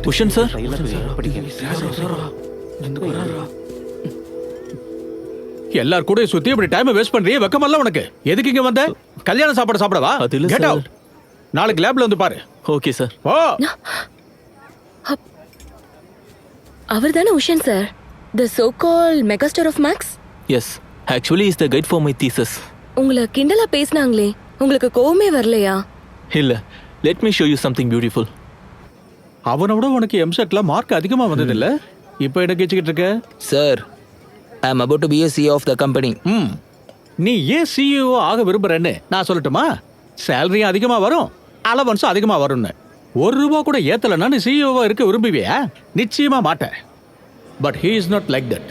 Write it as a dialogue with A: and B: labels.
A: Cushion sir,
B: எல்லார் கூட சுத்தி இப்படி டைம் வேஸ்ட் பண்றியே, வெக்கமல்ல உனக்கு? எதுக்கு இங்க வந்த? கல்யாண சாப்பாடு சாப்பிடவா?
A: அது இல்ல
B: Get
A: சார்.
B: out. நாளைக்கு லேப்ல வந்து பாரு.
A: Okay sir.
B: ஓ,
C: அவர் தானே Ushan sir, the so call megastar of maths?
A: Yes, actually is the guide for my thesis.
C: உங்களை கிண்டலா பேசினாங்களே, உங்களுக்கு கோவமே வரலையா?
A: இல்ல, let me show you something beautiful.
B: அவனோட உனக்கு எம்செட்ல மார்க் அதிகமா வந்தது இல்ல? இப்போ என்ன கேச்சிக்கிட்டு இருக்க?
D: Sir, I am about to be a CEO of the company.
B: நீ ஏன் சிஇஓ ஆக விரும்புறேன்னு நான் சொல்லட்டுமா? சேலரியும் அதிகமா வரும், அலவன்ஸும் அதிகமா வரும்னு. ₹1 கூட ஏத்தலைன்னா நீ சிஇஓவா இருக்க விரும்புவியா? நிச்சயமா மாட்டேன். But he is not like that.